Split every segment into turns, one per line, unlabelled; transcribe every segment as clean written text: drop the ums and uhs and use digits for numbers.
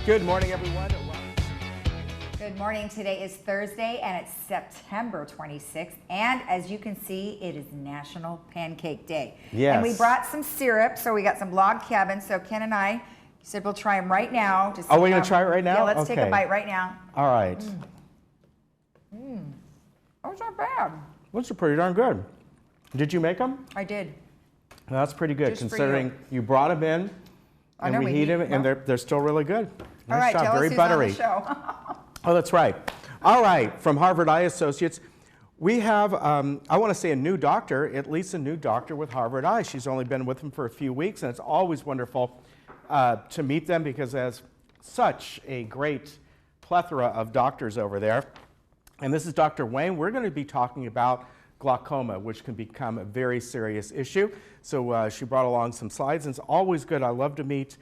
Good morning, everyone.
Good morning. Today is Thursday and it's September 26th. And as you can see, it is National Pancake Day.
Yes.
And we brought some syrup. So we got some log cabins. So Ken and I said we'll try them right now. To see
Are we going to try it right now?
Yeah, let's take a bite right now.
All right.
Those aren't bad.
Those are pretty darn good. Did you make them?
I did.
Well, that's pretty good,
Just for
considering you brought them in and we heat them, and they're still really good.
All right, tell us
very
who's
buttery.
on the show.
Oh, that's right. All right, from Harvard Eye Associates, we have, I want to say, a new doctor, at least a new doctor with Harvard Eye. She's only been with them for a few weeks, and it's always wonderful to meet them because there's such a great plethora of doctors over there. And this is Dr. Wayne. We're going to be talking about glaucoma, which can become a very serious issue. So she brought along some slides, and it's always good. I love to meet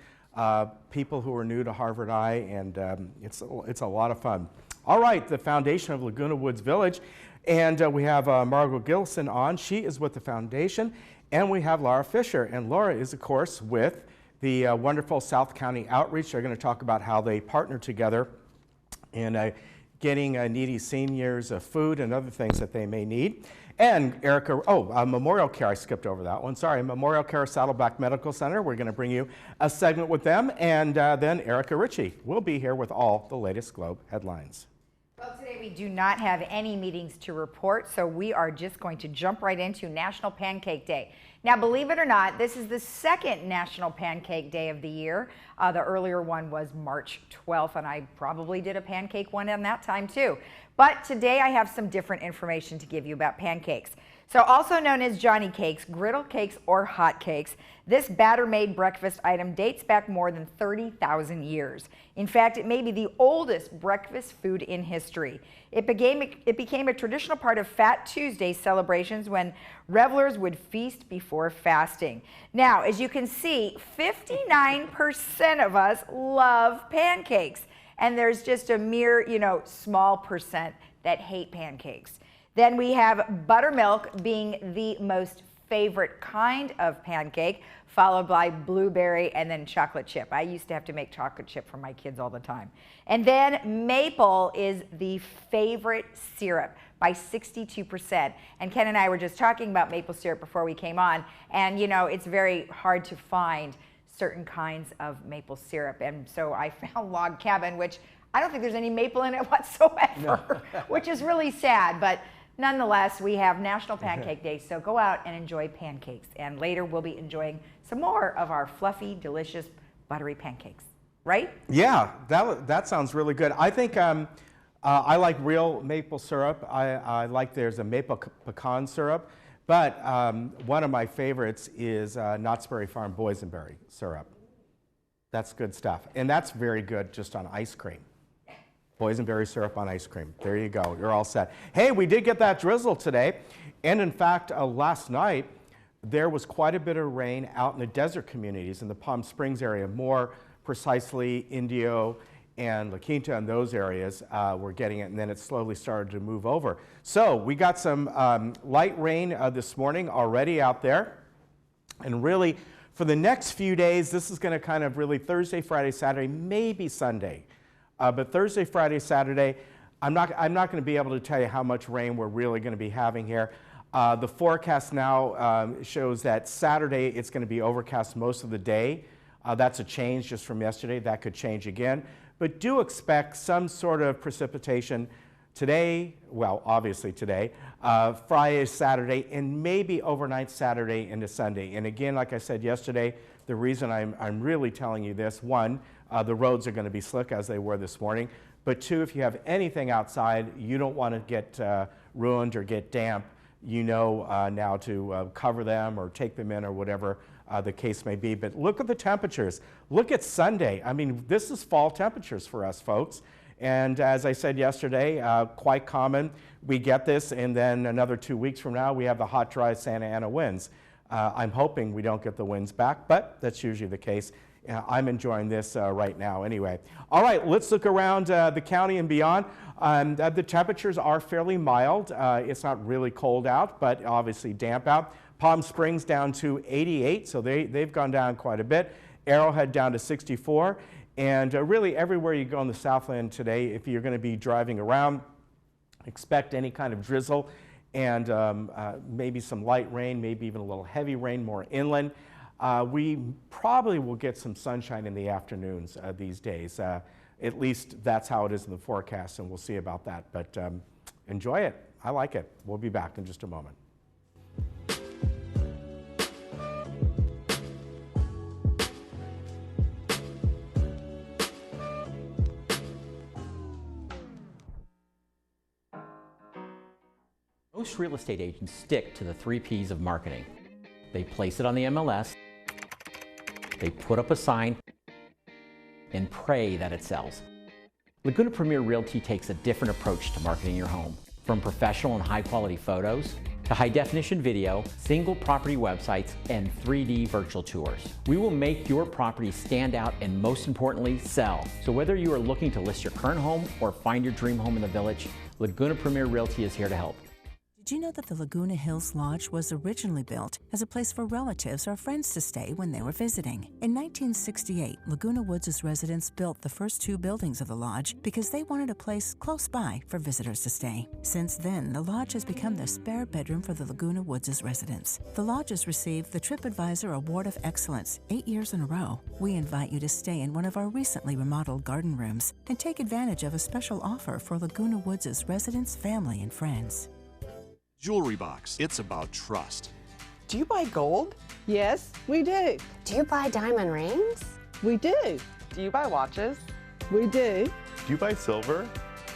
people who are new to Harvard Eye, and it's a lot of fun. All right, the foundation of Laguna Woods Village, and we have Margot Gilson on. She is with the foundation, and we have Laura Fisher, and Laura is, of course, with the wonderful South County Outreach. They're going to talk about how they partner together in getting needy seniors food and other things that they may need. And Erica, Memorial Care, I skipped over that one, sorry. Memorial Care Saddleback Medical Center, we're going to bring you a segment with them, and then Erica Ritchie will be here with all the latest Globe headlines.
Well, today we do not have any meetings to report, so we are just going to jump right into National Pancake Day. Now, believe it or not, this is the second National Pancake Day of the year. The earlier one was March 12th, and I probably did a pancake one on that time too. But today I have some different information to give you about pancakes. So also known as Johnny cakes, griddle cakes, or hot cakes, this batter-made breakfast item dates back more than 30,000 years. In fact, it may be the oldest breakfast food in history. It became a traditional part of Fat Tuesday celebrations when revelers would feast before fasting. Now, as you can see, 59% of us love pancakes, and there's just a mere, small percent that hate pancakes. Then we have buttermilk being the most favorite kind of pancake, followed by blueberry and then chocolate chip. I used to have to make chocolate chip for my kids all the time. And then maple is the favorite syrup by 62%. And Ken and I were just talking about maple syrup before we came on, and it's very hard to find certain kinds of maple syrup. And so I found Log Cabin, which I don't think there's any maple in it whatsoever, which is really sad. But nonetheless, we have National Pancake Day, so go out and enjoy pancakes. And later we'll be enjoying some more of our fluffy, delicious, buttery pancakes, right? Yeah,
that sounds really good. I think I like real maple syrup. I like there's a maple pecan syrup, but one of my favorites is Knott's Berry Farm boysenberry syrup. That's good stuff, and that's very good just on ice cream. Boysenberry syrup on ice cream. There you go. You're all set. Hey, we did get that drizzle today. And in fact, last night, there was quite a bit of rain out in the desert communities in the Palm Springs area. More precisely, Indio and La Quinta and those areas were getting it, and then it slowly started to move over. So we got some light rain this morning already out there. And really, for the next few days, this is going to kind of really Thursday, Friday, Saturday, maybe Sunday. But Thursday, Friday, Saturday, I'm not going to be able to tell you how much rain we're really going to be having here. The forecast now shows that Saturday it's going to be overcast most of the day. That's a change just from yesterday. That could change again. But do expect some sort of precipitation today, well, obviously today, Friday, Saturday, and maybe overnight Saturday into Sunday. And again, like I said yesterday, the reason I'm really telling you this, one, the roads are going to be slick as they were this morning. But two, if you have anything outside, you don't want to get ruined or get damp, now to cover them or take them in or whatever the case may be. But look at the temperatures. Look at Sunday. I mean, this is fall temperatures for us folks. And as I said yesterday, quite common. We get this, and then another 2 weeks from now, we have the hot, dry Santa Ana winds. I'm hoping we don't get the winds back, but that's usually the case. I'm enjoying this right now anyway. All right, let's look around the county and beyond. The temperatures are fairly mild. It's not really cold out, but obviously damp out. Palm Springs down to 88, so they've gone down quite a bit. Arrowhead down to 64. And really everywhere you go in the Southland today, if you're going to be driving around, expect any kind of drizzle and maybe some light rain, maybe even a little heavy rain more inland. We probably will get some sunshine in the afternoons these days. At least that's how it is in the forecast, and we'll see about that. But enjoy it. I like it. We'll be back in just a moment.
Most real estate agents stick to the 3 Ps of marketing. They place it on the MLS, they put up a sign, and pray that it sells. Laguna Premier Realty takes a different approach to marketing your home. From professional and high-quality photos, to high-definition video, single property websites, and 3D virtual tours. We will make your property stand out and, most importantly, sell. So whether you are looking to list your current home or find your dream home in the village, Laguna Premier Realty is here to help.
Did you know that the Laguna Hills Lodge was originally built as a place for relatives or friends to stay when they were visiting? In 1968, Laguna Woods' residents built the first 2 buildings of the lodge because they wanted a place close by for visitors to stay. Since then, the lodge has become the spare bedroom for the Laguna Woods' residents. The lodge has received the TripAdvisor Award of Excellence 8 years in a row. We invite you to stay in one of our recently remodeled garden rooms and take advantage of a special offer for Laguna Woods' residents, family, and friends.
Jewelry box. It's about trust.
Do you buy gold?
Yes, we do.
Do you buy diamond rings?
We do.
Do you buy watches?
We do.
Do you buy silver?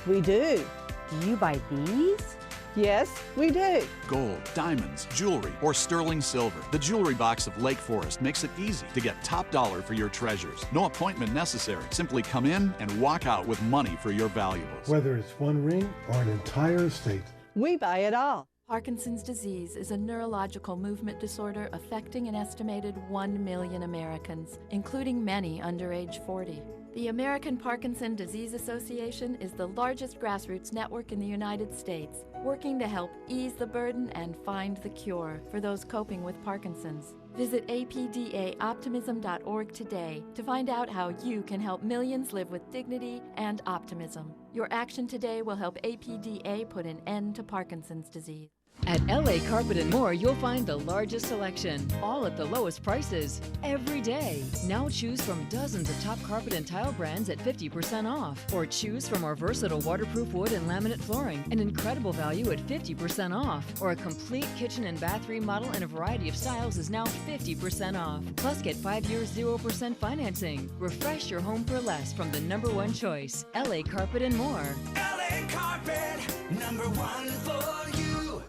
We do.
Do you buy these?
Yes, we do.
Gold, diamonds, jewelry, or sterling silver. The Jewelry Box of Lake Forest makes it easy to get top dollar for your treasures. No appointment necessary. Simply come in and walk out with money for your valuables.
Whether it's one ring or an entire estate.
We buy it all.
Parkinson's disease is a neurological movement disorder affecting an estimated 1 million Americans, including many under age 40. The American Parkinson Disease Association is the largest grassroots network in the United States, working to help ease the burden and find the cure for those coping with Parkinson's. Visit apdaoptimism.org today to find out how you can help millions live with dignity and optimism. Your action today will help APDA put an end to Parkinson's disease.
At LA Carpet & More, you'll find the largest selection, all at the lowest prices, every day. Now choose from dozens of top carpet and tile brands at 50% off. Or choose from our versatile waterproof wood and laminate flooring, an incredible value at 50% off. Or a complete kitchen and bath remodel in a variety of styles is now 50% off. Plus, get 5 years 0% financing. Refresh your home for less from the #1 choice, LA Carpet & More.
LA Carpet, #1 for you.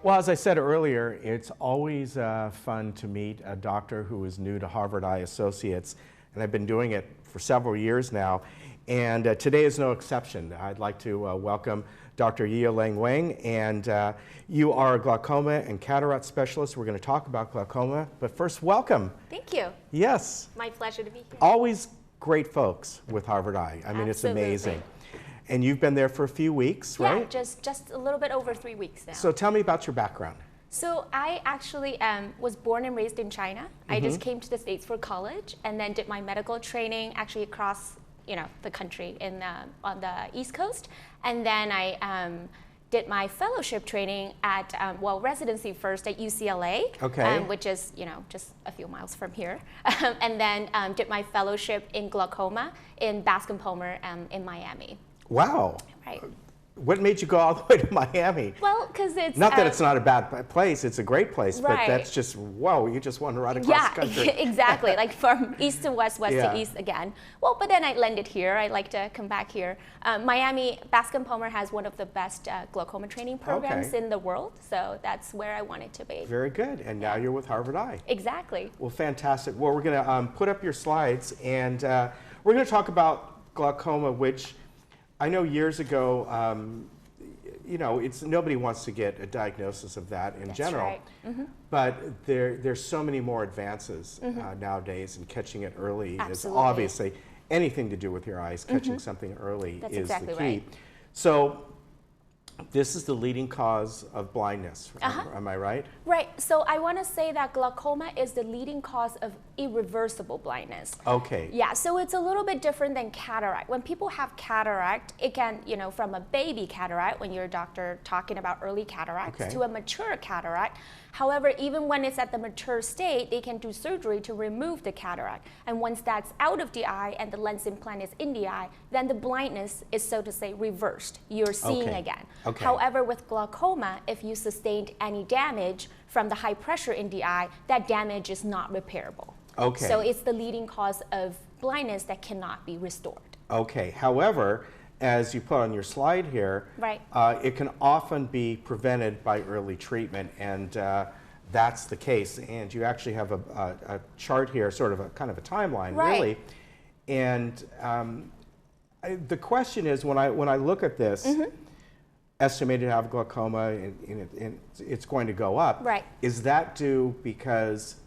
Well, as I said earlier, it's always fun to meet a doctor who is new to Harvard Eye Associates, and I've been doing it for several years now, and today is no exception. I'd like to welcome Dr. Yi-Lang Wang, and you are a glaucoma and cataract specialist. We're going to talk about glaucoma, but first, welcome.
Thank you.
Yes.
My pleasure to be here.
Always great folks with Harvard Eye. I mean,
Absolutely.
It's amazing. And you've been there for a few weeks, right?
Yeah, just a little bit over 3 weeks now.
So tell me about your background.
So I actually was born and raised in China. I just came to the States for college and then did my medical training actually across, the country on the East Coast. And then I did my fellowship training at, residency first at UCLA, which is, just a few miles from here. And then did my fellowship in glaucoma in Bascom Palmer in Miami.
Wow.
Right.
What made you go all the way to Miami?
Well, because it's...
Not that it's not a bad place, it's a great place,
right.
but that's just, whoa, you just want to run across the country.
Yeah, exactly, like from east to west, west to east again. Well, but then I landed here, I like to come back here. Miami, Bascom Palmer has one of the best glaucoma training programs in the world, so that's where I wanted to be.
Very good, and now you're with Harvard Eye.
Exactly.
Well, fantastic. Well, we're going to put up your slides, and we're going to talk about glaucoma, which I know years ago, nobody wants to get a diagnosis of that in general.
Right.
But there's so many more advances nowadays, and catching it early is obviously anything to do with your eyes. Catching something early is the key.
Right.
So this is the leading cause of blindness. Am I right?
Right. So I want to say that glaucoma is the leading cause of irreversible blindness.
Okay.
Yeah, so it's a little bit different than cataract. When people have cataract, it can, from a baby cataract, when you're a doctor talking about early cataracts, to a mature cataract. However, even when it's at the mature state, they can do surgery to remove the cataract. And once that's out of the eye and the lens implant is in the eye, then the blindness is, so to say, reversed. You're seeing again.
Okay.
However, with glaucoma, if you sustained any damage from the high pressure in the eye, that damage is not repairable.
Okay.
So it's the leading cause of blindness that cannot be restored.
Okay. However, as you put on your slide here,
right.
It can often be prevented by early treatment, and that's the case. And you actually have a chart here, sort of a kind of a timeline, really. And the question is, when I look at this, estimated to have glaucoma, and it's going to go up.
Right.
Is that due because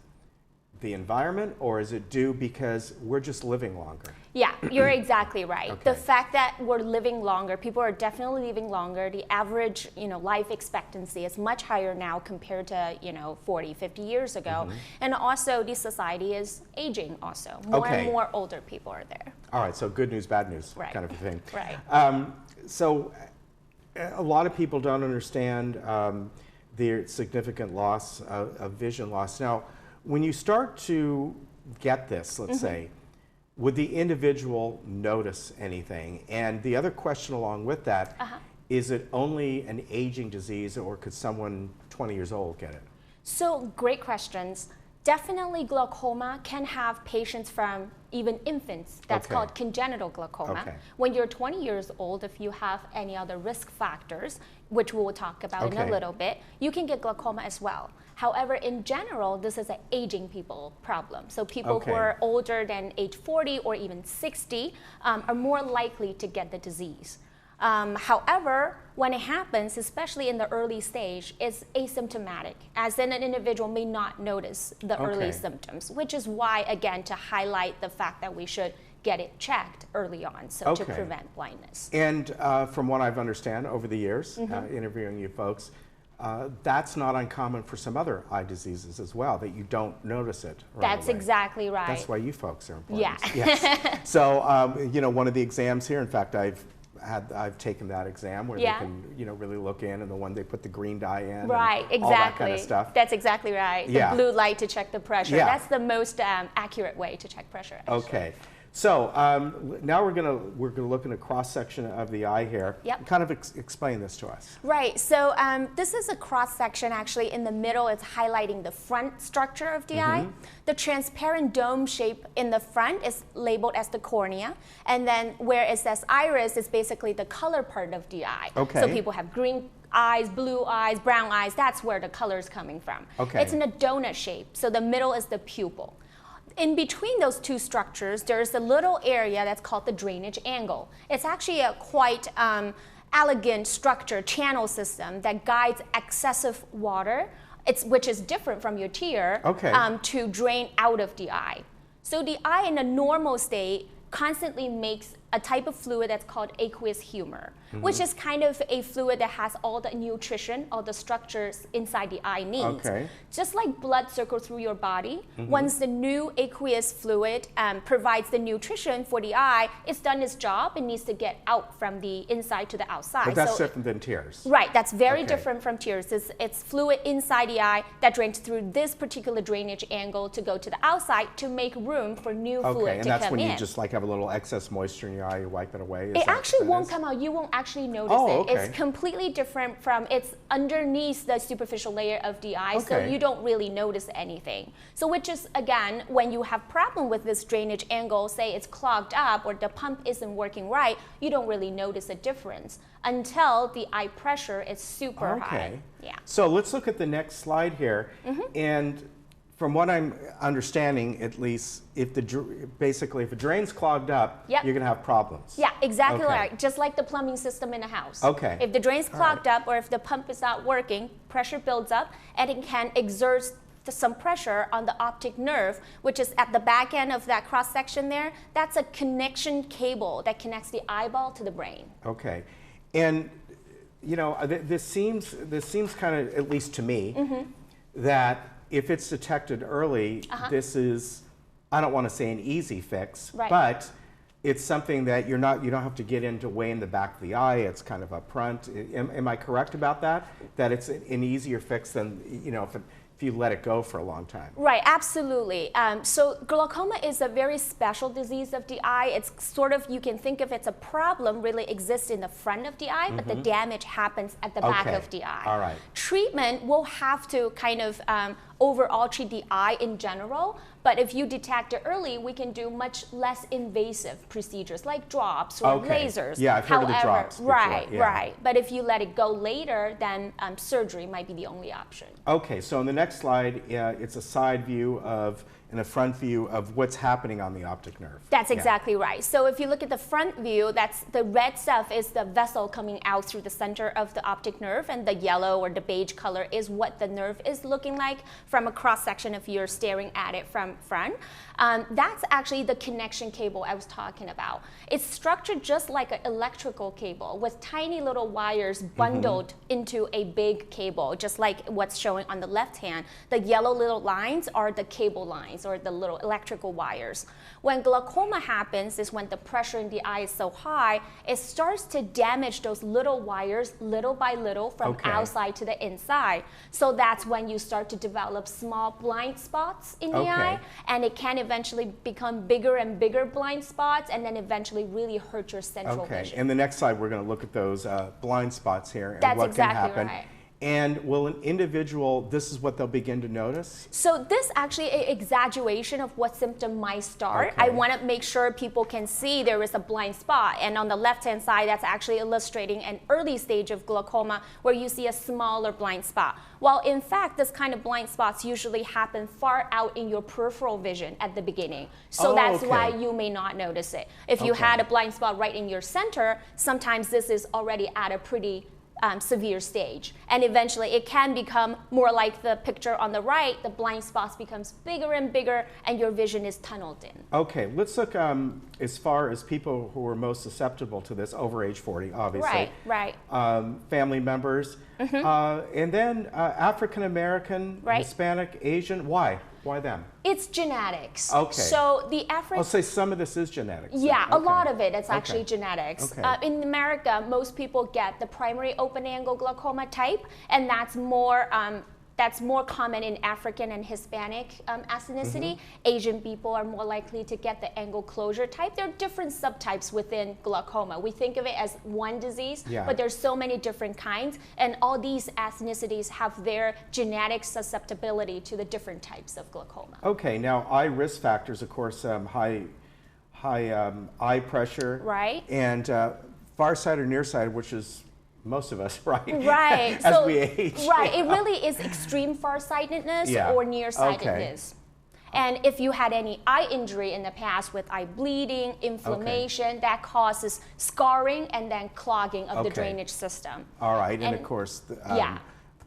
the environment, or is it due because we're just living longer?
Yeah, you're exactly right.
Okay.
The fact that we're living longer, people are definitely living longer. The average, life expectancy is much higher now compared to, 40, 50 years ago. And also, the society is aging also. More and more older people are there.
All right, so good news, bad news kind of a thing.
Right.
So a lot of people don't understand the significant loss of vision loss. Now, when you start to get this, let's say, would the individual notice anything? And the other question along with that, is it only an aging disease, or could someone 20 years old get it?
So great questions. Definitely glaucoma can have patients from even infants. That's called congenital glaucoma. When you're 20 years old, if you have any other risk factors, which we'll talk about in a little bit, you can get glaucoma as well. However, in general, this is an aging people problem. So people who are older than age 40 or even 60 are more likely to get the disease. However, when it happens, especially in the early stage, it's asymptomatic, as in an individual may not notice the early symptoms, which is why, again, to highlight the fact that we should get it checked early on, so to prevent blindness.
And from what I've understand over the years, interviewing you folks, that's not uncommon for some other eye diseases as well, that you don't notice it right
That's
away.
Exactly right.
That's why you folks are important.
Yeah.
Yes. So, one of the exams here, in fact, I've taken that exam where they can, really look in, and the one they put the green dye in,
right,
and all that kind of stuff.
That's exactly right. The blue light to check the pressure. That's the most accurate way to check pressure. Actually.
Okay. So now we're gonna look at a cross section of the eye here. Kind of explain this to us.
Right. So this is a cross section. Actually, in the middle, it's highlighting the front structure of the eye. The transparent dome shape in the front is labeled as the cornea, and then where it says iris is basically the color part of the eye. So people have green eyes, blue eyes, brown eyes. That's where the color is coming from. It's in a donut shape. So the middle is the pupil. In between those two structures, there's a little area that's called the drainage angle. It's actually a quite elegant structure, channel system that guides excessive water, which is different from your tear, to drain out of the eye. So the eye in a normal state constantly makes a type of fluid that's called aqueous humor, which is kind of a fluid that has all the nutrition, all the structures inside the eye needs. Just like blood circles through your body, once the new aqueous fluid provides the nutrition for the eye, it's done its job. It needs to get out from the inside to the outside.
But that's different than tears.
Right, that's very different from tears. It's fluid inside the eye that drains through this particular drainage angle to go to the outside to make room for new fluid to come in.
And that's when you just have a little excess moisture in your eye, you wipe it away?
It actually won't come out. You won't actually notice it. It's completely different from, it's underneath the superficial layer of the eye, so you don't really notice anything. So which is, again, when you have problem with this drainage angle, say it's clogged up or the pump isn't working right, you don't really notice a difference until the eye pressure is super high. Yeah.
So let's look at the next slide here. And from what I'm understanding, at least, if basically if a drain's clogged up, you're going to have problems.
Yeah, exactly right. Just like the plumbing system in a house. If the drain's clogged up or if the pump is not working, pressure builds up and it can exert some pressure on the optic nerve, which is at the back end of that cross section there. That's a connection cable that connects the eyeball to the brain.
And you know, this seems kind of, at least to me,
Mm-hmm.
that if it's detected early, this is, I don't want to say an easy fix,
Right.
but it's something that you don't have to get into way in the back of the eye. It's kind of up front. Am I correct about that? That it's an easier fix than, you know, if you let it go for a long time.
Right, absolutely. So glaucoma is a very special disease of the eye. It's sort of, you can think of it's a problem really exists in the front of the eye, but the damage happens at the back of the eye.
All right.
Treatment will have to kind of overall treat the eye in general, but if you detect it early, we can do much less invasive procedures like drops or lasers.
Yeah, I've heard of the drops before,
Right,
yeah.
right. But if you let it go later, then surgery might be the only option.
Okay, so in the next slide, it's a side view of and a front view of what's happening on the optic nerve.
That's exactly right. So if you look at the front view, that's the red stuff is the vessel coming out through the center of the optic nerve, and the yellow or the beige color is what the nerve is looking like from a cross section if you're staring at it from front. That's actually the connection cable I was talking about. It's structured just like an electrical cable with tiny little wires bundled into a big cable, just like what's showing on the left hand. The yellow little lines are the cable lines or the little electrical wires. When glaucoma happens is when the pressure in the eye is so high, it starts to damage those little wires little by little from outside to the inside. So that's when you start to develop small blind spots in the eye, and it can eventually become bigger and bigger blind spots, and then eventually really hurt your central vision.
In the next slide, we're going to look at those blind spots here and
That's
what
exactly
can happen.
right.
And will an individual, this is what they'll begin to notice?
So this actually an exaggeration of what symptom might start. I want to make sure people can see there is a blind spot. And on the left-hand side, that's actually illustrating an early stage of glaucoma where you see a smaller blind spot. While in fact, this kind of blind spots usually happen far out in your peripheral vision at the beginning. So that's why you may not notice it. If you had a blind spot right in your center, sometimes this is already at a pretty severe stage, and eventually it can become more like the picture on the right. The blind spots becomes bigger and bigger, and your vision is tunneled in.
Okay, let's look as far as people who are most susceptible to this, over age 40, obviously.
Right.
Family members, and then African American, Hispanic, Asian. Why? Why them?
It's genetics.
Okay.
So the African.
I'll say some of this is genetics.
Yeah, a lot of it is actually genetics.
Okay.
In America, most people get the primary open-angle glaucoma type, and that's more common in African and Hispanic ethnicity. Asian people are more likely to get the angle closure type. There are different subtypes within glaucoma. We think of it as one disease, but there's so many different kinds, and all these ethnicities have their genetic susceptibility to the different types of glaucoma.
Okay, now eye risk factors, of course, high eye pressure, and far side or near side, which is most of us, right?
Right.
As we age.
Right. It really is extreme farsightedness or nearsightedness. And if you had any eye injury in the past with eye bleeding, inflammation, that causes scarring and then clogging of the drainage system.
All right. And of course, the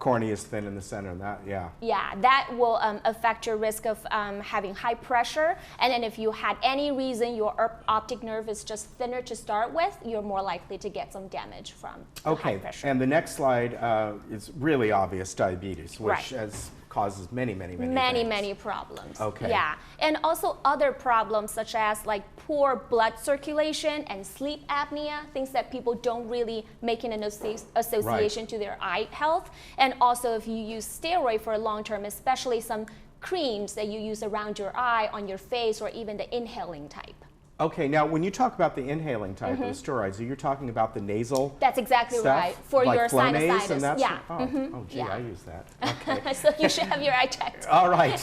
cornea is thin in the center of that,
Yeah, that will affect your risk of having high pressure. And then if you had any reason your optic nerve is just thinner to start with, you're more likely to get some damage from high pressure.
And the next slide is really obvious, diabetes, which causes many
problems.
Okay.
Yeah, and also other problems such as like poor blood circulation and sleep apnea, things that people don't really make an association to their eye health. And also if you use steroid for a long term, especially some creams that you use around your eye, on your face, or even the inhaling type.
Okay, now when you talk about the inhaling type of the steroids, you're talking about the nasal
That's exactly
stuff?
right. For
like
your
Flonase
sinusitis.
and that's
Yeah.
I use that. Okay.
So you should have your eye checked.
All right.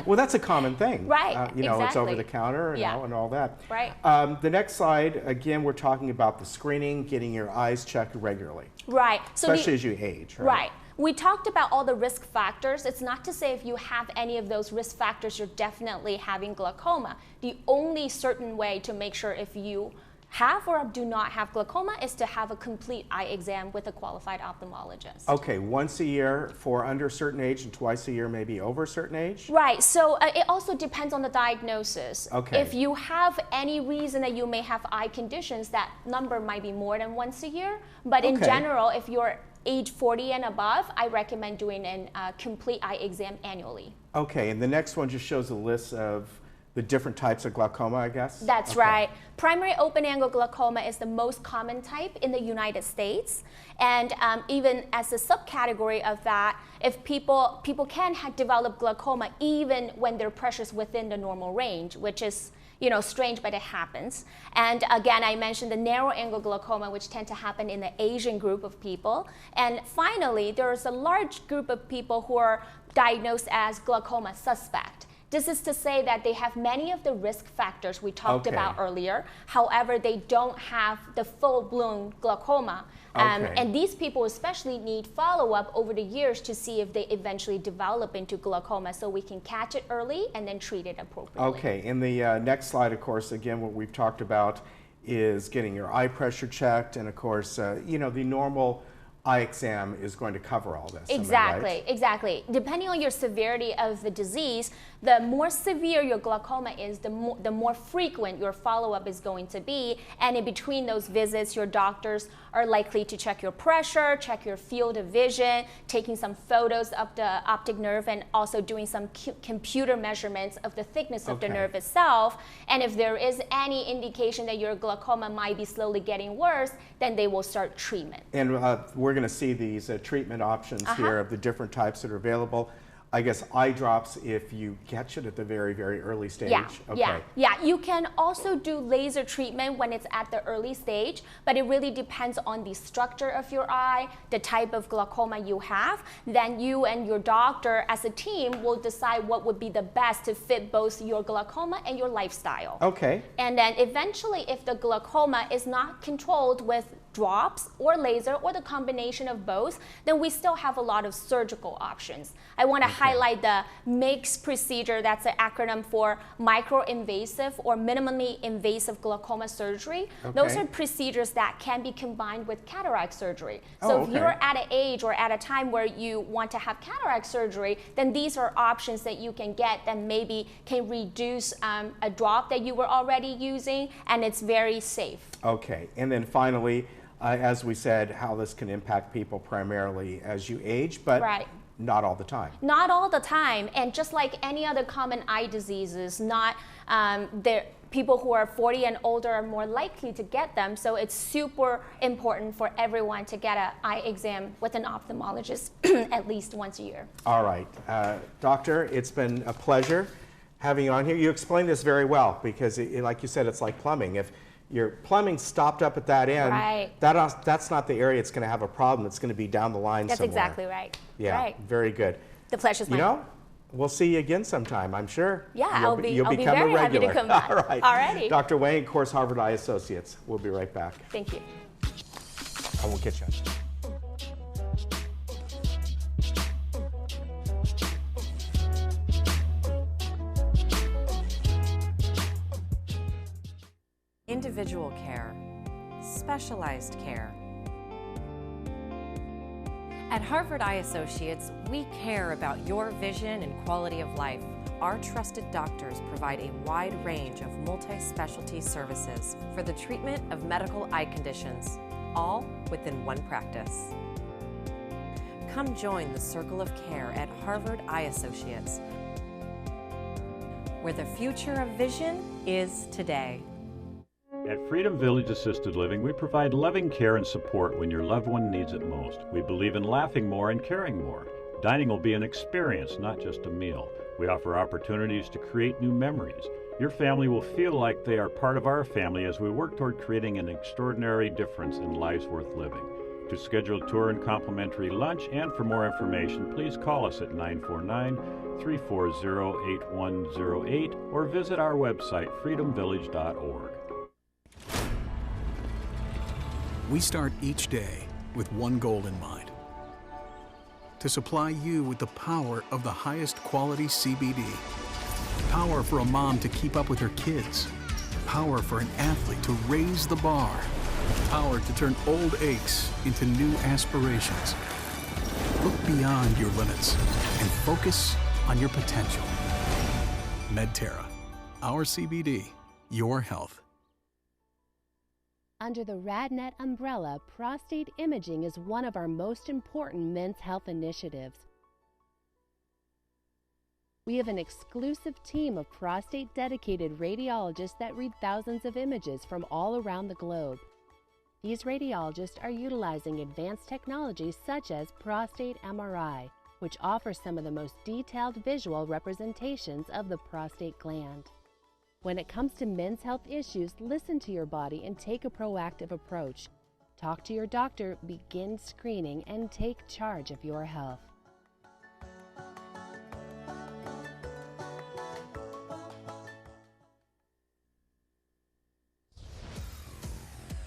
Well, that's a common thing.
Right,
you know, it's over
exactly.
the counter and all that.
Right.
The next slide, again, we're talking about the screening, getting your eyes checked regularly.
Right. So
especially as you age, right?
Right. We talked about all the risk factors. It's not to say if you have any of those risk factors, you're definitely having glaucoma. The only certain way to make sure if you have or do not have glaucoma is to have a complete eye exam with a qualified ophthalmologist.
Okay, once a year for under a certain age and twice a year maybe over a certain age?
Right, so it also depends on the diagnosis.
Okay.
If you have any reason that you may have eye conditions, that number might be more than once a year. But in general, if you're age 40 and above, I recommend doing a complete eye exam annually.
Okay, and the next one just shows a list of the different types of glaucoma, I guess?
That's right. Primary open-angle glaucoma is the most common type in the United States. And even as a subcategory of that, if people can develop glaucoma even when their pressure is within the normal range, which is strange, but it happens. And again, I mentioned the narrow angle glaucoma, which tend to happen in the Asian group of people. And finally, there is a large group of people who are diagnosed as glaucoma suspect. This is to say that they have many of the risk factors we talked about earlier. However, they don't have the full-blown glaucoma. And these people especially need follow-up over the years to see if they eventually develop into glaucoma, so we can catch it early and then treat it appropriately.
Okay, in the next slide, of course, again, what we've talked about is getting your eye pressure checked, and of course, the normal eye exam is going to cover all this.
Exactly, exactly. Depending on your severity of the disease, the more severe your glaucoma is, the more frequent your follow-up is going to be. And in between those visits, your doctors are likely to check your pressure, check your field of vision, taking some photos of the optic nerve, and also doing some computer measurements of the thickness of the nerve itself. And if there is any indication that your glaucoma might be slowly getting worse, then they will start treatment.
And we're going to see these treatment options here of the different types that are available. I guess eye drops if you catch it at the very, very early stage.
Yeah. You can also do laser treatment when it's at the early stage, but it really depends on the structure of your eye, the type of glaucoma you have. Then you and your doctor as a team will decide what would be the best to fit both your glaucoma and your lifestyle.
Okay.
And then eventually, if the glaucoma is not controlled with drops or laser or the combination of both, then we still have a lot of surgical options. I want to highlight the MIGS procedure. That's an acronym for micro-invasive or minimally invasive glaucoma surgery. Those are procedures that can be combined with cataract surgery. So if you're at an age or at a time where you want to have cataract surgery, then these are options that you can get that maybe can reduce a drop that you were already using, and it's very safe.
Okay, and then finally, as we said, how this can impact people primarily as you age, but not all the time.
Not all the time, and just like any other common eye diseases, people who are 40 and older are more likely to get them, so it's super important for everyone to get an eye exam with an ophthalmologist at least once a year.
All right, Doctor, it's been a pleasure having you on here. You explained this very well because, like you said, it's like plumbing. If your plumbing stopped up at that end, that's not the area it's going to have a problem. It's going to be down the line somewhere.
That's exactly right.
Yeah, very good.
The pleasure's mine.
We'll see you again sometime, I'm sure.
Yeah, I'll be
become
very
a regular.
happy to come back.
All right.
Alrighty.
Dr. Wang, of course, Harvard Eye Associates. We'll be right back.
Thank you.
I won't get you.
Individual care, specialized care. At Harvard Eye Associates, we care about your vision and quality of life. Our trusted doctors provide a wide range of multi-specialty services for the treatment of medical eye conditions, all within one practice. Come join the circle of care at Harvard Eye Associates, where the future of vision is today.
At Freedom Village Assisted Living, we provide loving care and support when your loved one needs it most. We believe in laughing more and caring more. Dining will be an experience, not just a meal. We offer opportunities to create new memories. Your family will feel like they are part of our family as we work toward creating an extraordinary difference in lives worth living. To schedule a tour and complimentary lunch and for more information, please call us at 949-340-8108 or visit our website, freedomvillage.org.
We start each day with one goal in mind: to supply you with the power of the highest quality CBD. Power for a mom to keep up with her kids. Power for an athlete to raise the bar. Power to turn old aches into new aspirations. Look beyond your limits and focus on your potential. Medterra, our CBD, your health.
Under the RadNet umbrella, prostate imaging is one of our most important men's health initiatives. We have an exclusive team of prostate-dedicated radiologists that read thousands of images from all around the globe. These radiologists are utilizing advanced technologies such as prostate MRI, which offers some of the most detailed visual representations of the prostate gland. When it comes to men's health issues, listen to your body and take a proactive approach. Talk to your doctor, begin screening, and take charge of your health.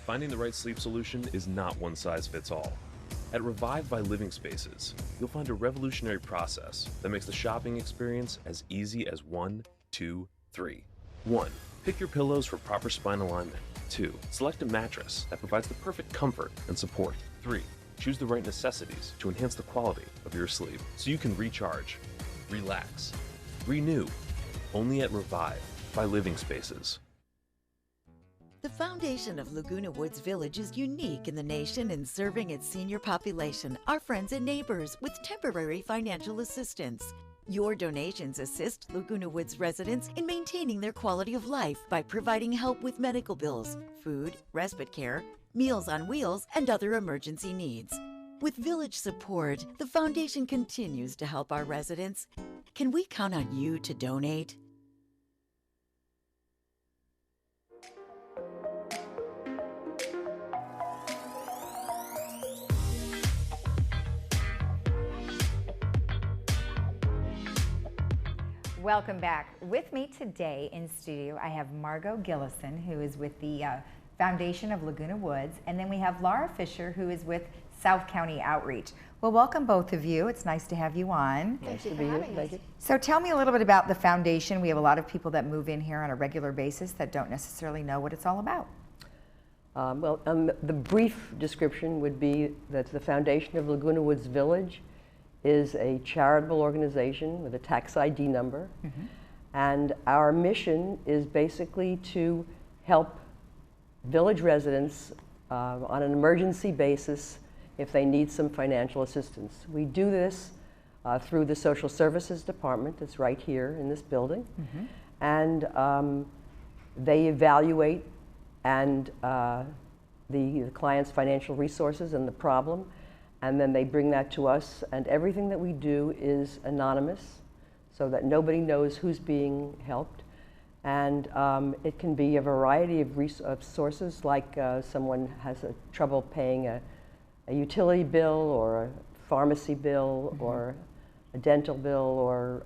Finding the right sleep solution is not one size fits all. At Revive by Living Spaces, you'll find a revolutionary process that makes the shopping experience as easy as 1, 2, 3. 1. Pick your pillows for proper spine alignment. 2. Select a mattress that provides the perfect comfort and support. 3. Choose the right necessities to enhance the quality of your sleep so you can recharge, relax, renew. Only at Revive by Living Spaces.
The foundation of Laguna Woods Village is unique in the nation in serving its senior population, our friends and neighbors, with temporary financial assistance. Your donations assist Laguna Woods residents in maintaining their quality of life by providing help with medical bills, food, respite care, Meals on Wheels, and other emergency needs. With village support, the foundation continues to help our residents. Can we count on you to donate?
Welcome back. With me today in studio, I have Margot Gillison, who is with the Foundation of Laguna Woods, and then we have Laura Fisher, who is with South County Outreach. Well, welcome both of you. It's nice to have you on.
Nice to be here. Thank you.
So tell me a little bit about the foundation. We have a lot of people that move in here on a regular basis that don't necessarily know what it's all about.
The brief description would be that the Foundation of Laguna Woods Village is a charitable organization with a tax ID number.
Mm-hmm.
And our mission is basically to help village residents on an emergency basis if they need some financial assistance. We do this through the Social Services Department that's right here in this building.
Mm-hmm.
And they evaluate and the client's financial resources and the problem, and then they bring that to us, and everything that we do is anonymous so that nobody knows who's being helped. And it can be a variety of sources, like someone has trouble paying a utility bill or a pharmacy bill,
mm-hmm.
or a dental bill, or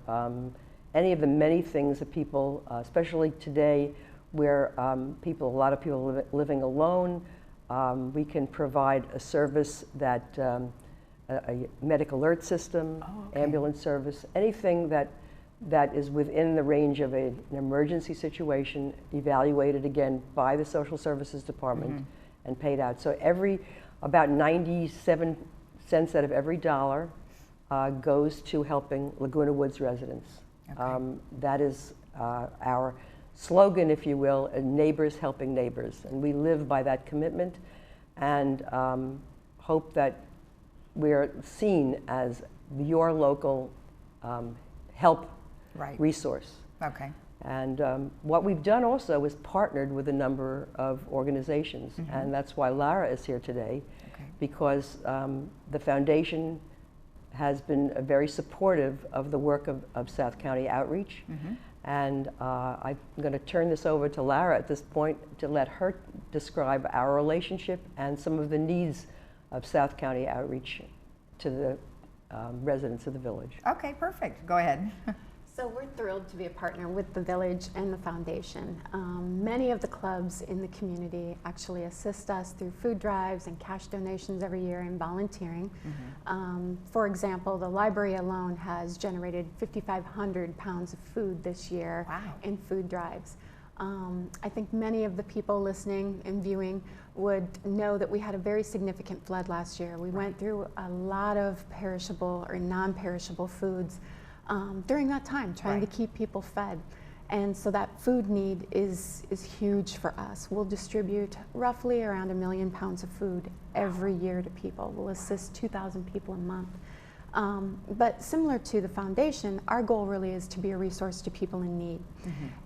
any of the many things that people, especially today where a lot of people living alone, we can provide a service that, a medical alert system, ambulance service, anything that is within the range of an emergency situation, evaluated again by the Social Services Department, mm-hmm. and paid out. So about 97 cents out of every dollar goes to helping Laguna Woods residents.
Okay.
That is our slogan, if you will, neighbors helping neighbors. And we live by that commitment, and hope that we're seen as your local help resource.
Okay.
And what we've done also is partnered with a number of organizations,
mm-hmm.
and that's why Lara is here today, because the foundation has been very supportive of the work of South County Outreach.
Mm-hmm.
And I'm going to turn this over to Lara at this point to let her describe our relationship and some of the needs of South County Outreach to the residents of the village.
Okay, perfect. Go ahead.
So we're thrilled to be a partner with the village and the foundation. Many of the clubs in the community actually assist us through food drives and cash donations every year and volunteering.
Mm-hmm.
For example, the library alone has generated 5,500 pounds of food this year in food drives. I think many of the people listening and viewing would know that we had a very significant flood last year. We went through a lot of perishable or non-perishable foods during that time, trying to keep people fed. And so that food need is huge for us. We'll distribute roughly around 1 million pounds of food every year to people. We'll assist 2,000 people a month. But similar to the foundation, our goal really is to be a resource to people in need.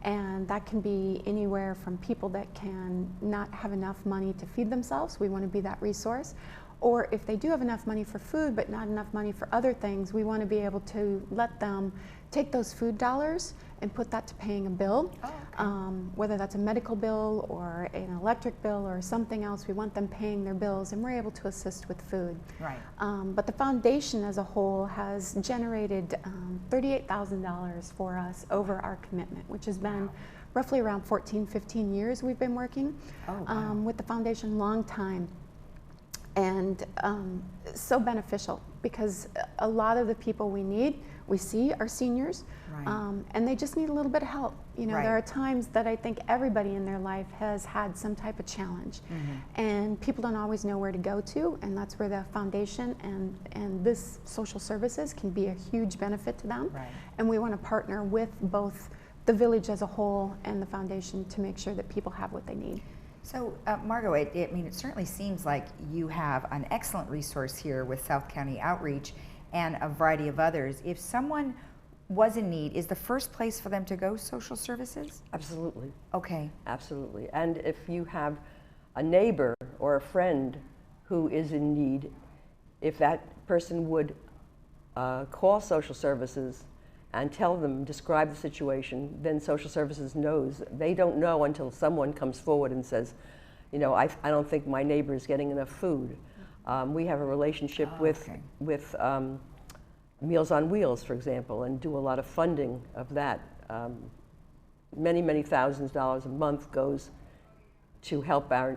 And that can be anywhere from people that can not have enough money to feed themselves. We want to be that resource. Or if they do have enough money for food but not enough money for other things, we want to be able to let them take those food dollars and put that to paying a bill, whether that's a medical bill or an electric bill or something else. We want them paying their bills, and we're able to assist with food.
Right.
But the foundation as a whole has generated $38,000 for us over our commitment, which has been roughly around 14, 15 years we've been working with the foundation, long time. And so beneficial, because a lot of the people we see are seniors, and they just need a little bit of help. You know, there are times that I think everybody in their life has had some type of challenge, and people don't always know where to go to, and that's where the foundation and this social services can be a huge benefit to them. And we want to partner with both the village as a whole and the foundation to make sure that people have what they need.
So, Margot, I mean, it certainly seems like you have an excellent resource here with South County Outreach and a variety of others. If someone was in need, is the first place for them to go social services?
Absolutely.
Okay.
Absolutely. And if you have a neighbor or a friend who is in need, if that person would call social services and tell them, describe the situation, then social services knows. They don't know until someone comes forward and says, you know, I don't think my neighbor is getting enough food. We have a relationship with Meals on Wheels, for example, and do a lot of funding of that. Many thousands of dollars a month goes to help our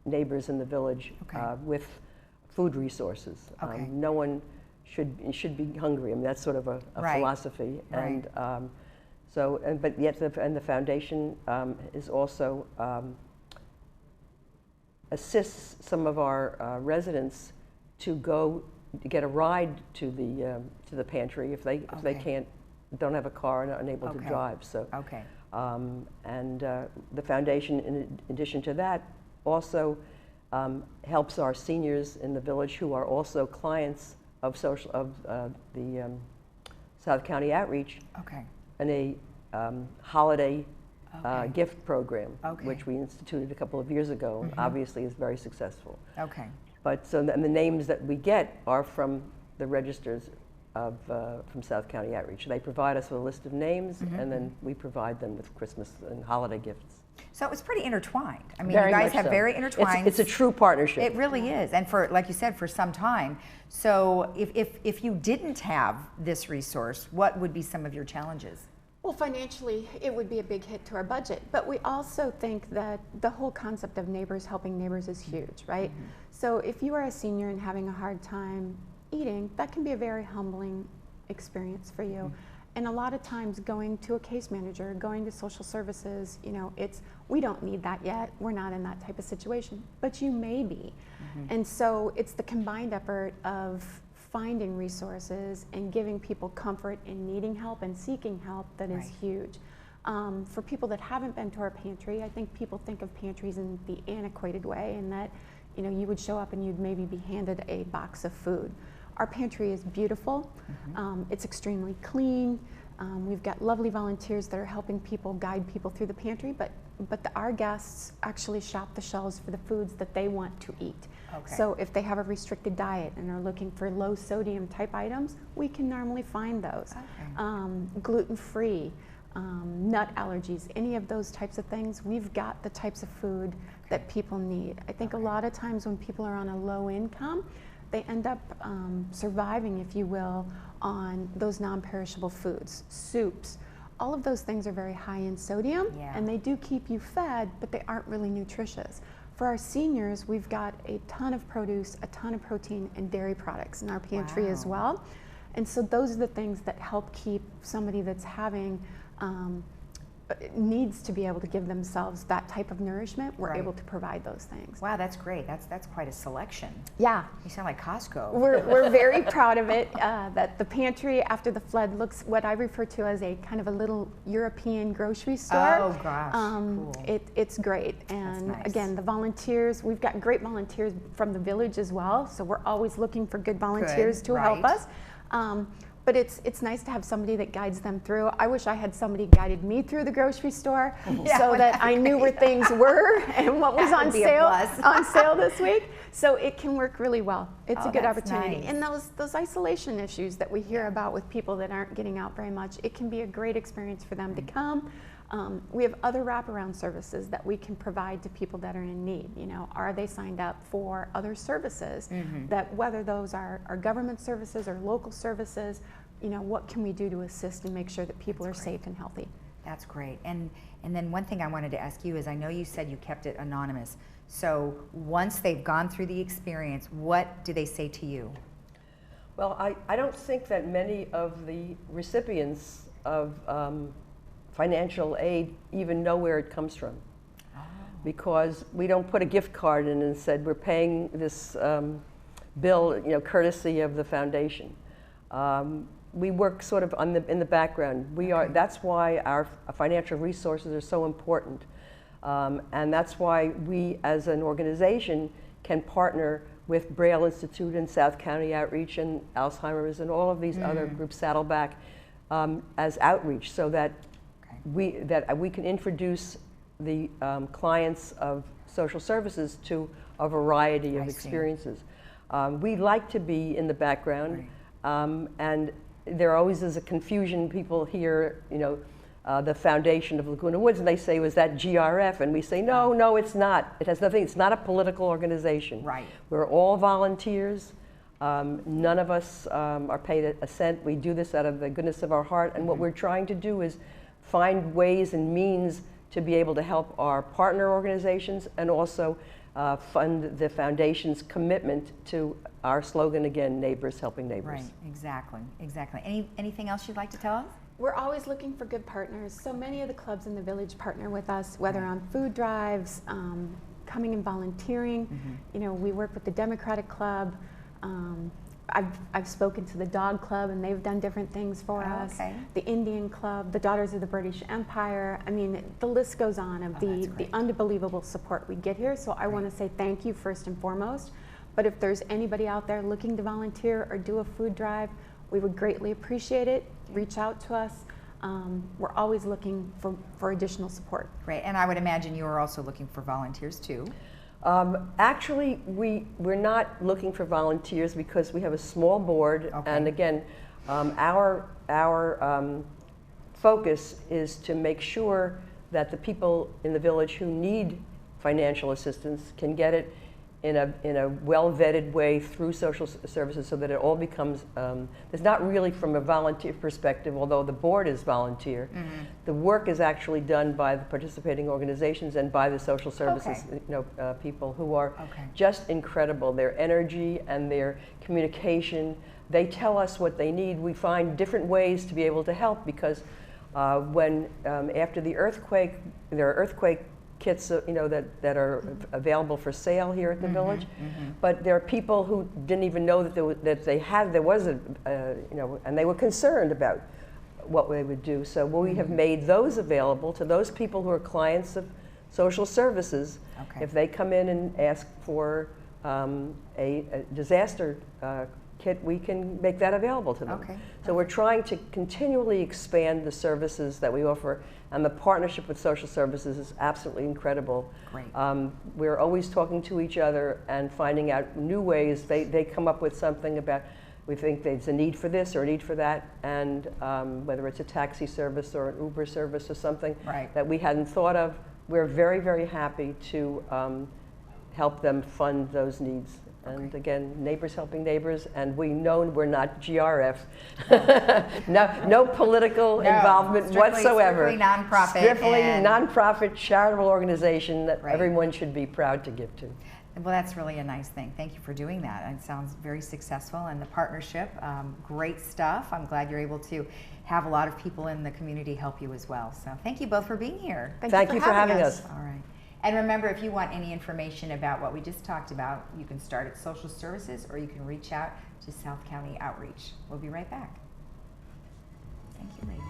neighbors in the village with food resources. No one should be hungry. I mean, that's sort of a philosophy. And but yet the foundation is also assists some of our residents to get a ride to the pantry if they don't have a car and are unable to drive. So and the foundation, in addition to that, also helps our seniors in the village who are also clients of the South County Outreach in a holiday gift program, which we instituted a couple of years ago, and obviously is very successful. But and the names that we get are from the registers from South County Outreach. They provide us with a list of names, and then we provide them with Christmas and holiday gifts.
So it was pretty intertwined. I mean, you guys have very intertwined.
It's a true partnership.
It really is, and for, like you said, for some time. So if you didn't have this resource, what would be some of your challenges?
Well, financially, it would be a big hit to our budget, but we also think that the whole concept of neighbors helping neighbors is huge, right? So if you are a senior and having a hard time eating, that can be a very humbling experience for you. And a lot of times going to a case manager, going to social services, you know, we don't need that yet. We're not in that type of situation, but you may be. And so it's the combined effort of finding resources and giving people comfort in needing help and seeking help that is huge. For people that haven't been to our pantry, I think people think of pantries in the antiquated way, in that, you know, you would show up and you'd maybe be handed a box of food. Our pantry is beautiful. It's extremely clean. We've got lovely volunteers that are helping people, guide people through the pantry, but our guests actually shop the shelves for the foods that they want to eat. So if they have a restricted diet and are looking for low sodium type items, we can normally find those. Gluten-free, nut allergies, any of those types of things, we've got the types of food that people need. I think a lot of times when people are on a low income, they end up surviving, if you will, on those non-perishable foods, soups. All of those things are very high in sodium, and they do keep you fed, but they aren't really nutritious. For our seniors, we've got a ton of produce, a ton of protein and dairy products in our pantry as well. And so those are the things that help keep somebody that's having needs to be able to give themselves that type of nourishment, we're
Right.
able to provide those things.
Wow, that's great. That's quite a selection.
Yeah.
You sound like Costco.
We're very proud of it, that the pantry after the flood looks what I refer to as a kind of a little European grocery store.
Oh, gosh, cool.
It's great. And
nice.
again, the volunteers, we've got great volunteers from the village as well, so we're always looking for good volunteers to help
right.
us. But it's nice to have somebody that guides them through. I wish I had somebody guided me through the grocery store
Yeah,
so that I knew where things were and what was
That
on
would be a
sale
plus.
this week. So it can work really well. It's
Oh,
a good
that's
opportunity.
nice.
And those isolation issues that we hear about with people that aren't getting out very much, it can be a great experience for them to come. We have other wraparound services that we can provide to people that are in need. You know, are they signed up for other services? That whether those are government services or local services, you know, what can we do to assist and make sure that people are safe and healthy?
That's great. And then one thing I wanted to ask you is, I know you said you kept it anonymous. So once they've gone through the experience, what do they say to you?
Well, I don't think that many of the recipients of financial aid even know where it comes from. Because we don't put a gift card in and said we're paying this bill, you know, courtesy of the foundation. We work sort of in the background. That's why our financial resources are so important. And that's why we as an organization can partner with Braille Institute and South County Outreach and Alzheimer's and all of these other groups, Saddleback, as outreach, so that we can introduce the clients of social services to a variety of experiences. We like to be in the background, and there always is a confusion. People hear, you know, the foundation of Laguna Woods, and they say, was that GRF? And we say, no, it's not. It has nothing, it's not a political organization.
Right.
We're all volunteers. None of us are paid a cent. We do this out of the goodness of our heart, and what we're trying to do is find ways and means to be able to help our partner organizations and also fund the foundation's commitment to our slogan again, neighbors helping neighbors.
Right, exactly. Anything else you'd like to tell us?
We're always looking for good partners. So many of the clubs in the village partner with us, whether on food drives, coming and volunteering. You know, we work with the Democratic Club. I've spoken to the Dog Club, and they've done different things for us. The Indian Club, the Daughters of the British Empire. I mean, the list goes on of the unbelievable support we get here. So I want to say thank you first and foremost. But if there's anybody out there looking to volunteer or do a food drive, we would greatly appreciate it. Reach out to us. We're always looking for additional support.
Great, and I would imagine you are also looking for volunteers too.
Actually, we're not looking for volunteers because we have a small board, and again, our focus is to make sure that the people in the village who need financial assistance can get it in a well-vetted way through social services, so that it all becomes, it's not really from a volunteer perspective, although the board is volunteer. The work is actually done by the participating organizations and by the social services people who are just incredible. Their energy and their communication, they tell us what they need. We find different ways to be able to help, because when after the earthquake, there are earthquake kits that are available for sale here at the village, but there are people who didn't even know that there was and they were concerned about what they would do. So we have made those available to those people who are clients of social services. If they come in and ask for a disaster kit, we can make that available to them. So we're trying to continually expand the services that we offer, and the partnership with social services is absolutely incredible. We're always talking to each other and finding out new ways. They come up with something about, we think there's a need for this or a need for that, and whether it's a taxi service or an Uber service or something that we hadn't thought of, we're very, very happy to help them fund those needs. And again, neighbors helping neighbors, and we know we're not GRF. no political involvement whatsoever.
Strictly nonprofit.
Strictly nonprofit charitable organization that everyone should be proud to give to.
Well, that's really a nice thing. Thank you for doing that. It sounds very successful, and the partnership, great stuff. I'm glad you're able to have a lot of people in the community help you as well. So thank you both for being here.
Thank you for having us.
All right. And remember, if you want any information about what we just talked about, you can start at Social Services or you can reach out to South County Outreach. We'll be right back. Thank you, ladies.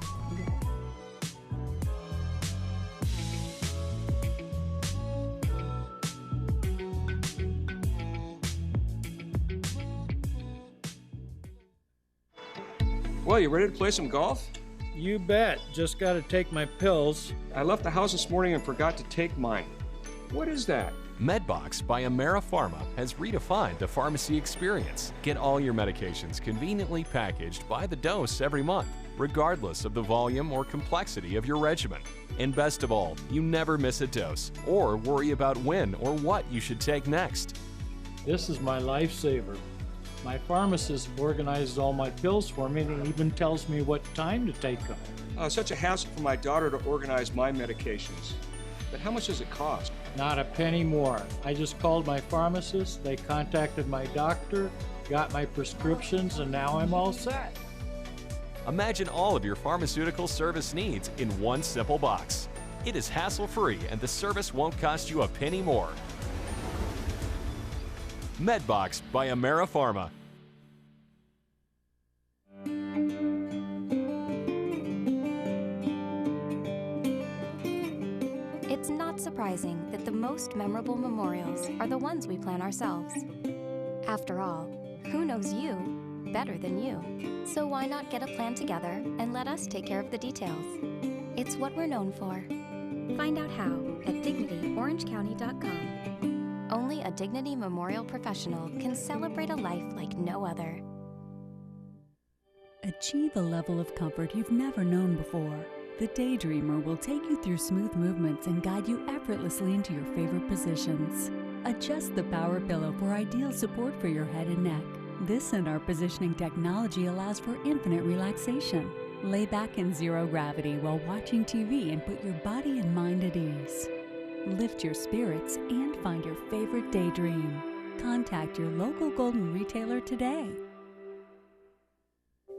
Well, you ready to play some golf?
You bet. Just got to take my pills.
I left the house this morning and forgot to take mine. What is that?
MedBox by AmeriPharma has redefined the pharmacy experience. Get all your medications conveniently packaged by the dose every month, regardless of the volume or complexity of your regimen. And best of all, you never miss a dose or worry about when or what you should take next.
This is my lifesaver. My pharmacist organizes all my pills for me and even tells me what time to take them.
Such a hassle for my daughter to organize my medications. But how much does it cost?
Not a penny more. I just called my pharmacist, they contacted my doctor, got my prescriptions, and now I'm all set.
Imagine all of your pharmaceutical service needs in one simple box. It is hassle-free and the service won't cost you a penny more. MedBox by AmeriPharma.
It's not surprising that the most memorable memorials are the ones we plan ourselves. After all, who knows you better than you? So why not get a plan together and let us take care of the details? It's what we're known for. Find out how at DignityOrangeCounty.com. Only a Dignity Memorial professional can celebrate a life like no other.
Achieve a level of comfort you've never known before. The Daydreamer will take you through smooth movements and guide you effortlessly into your favorite positions. Adjust the power pillow for ideal support for your head and neck. This and our positioning technology allows for infinite relaxation. Lay back in zero gravity while watching TV and put your body and mind at ease. Lift your spirits and find your favorite daydream. Contact your local Golden retailer today.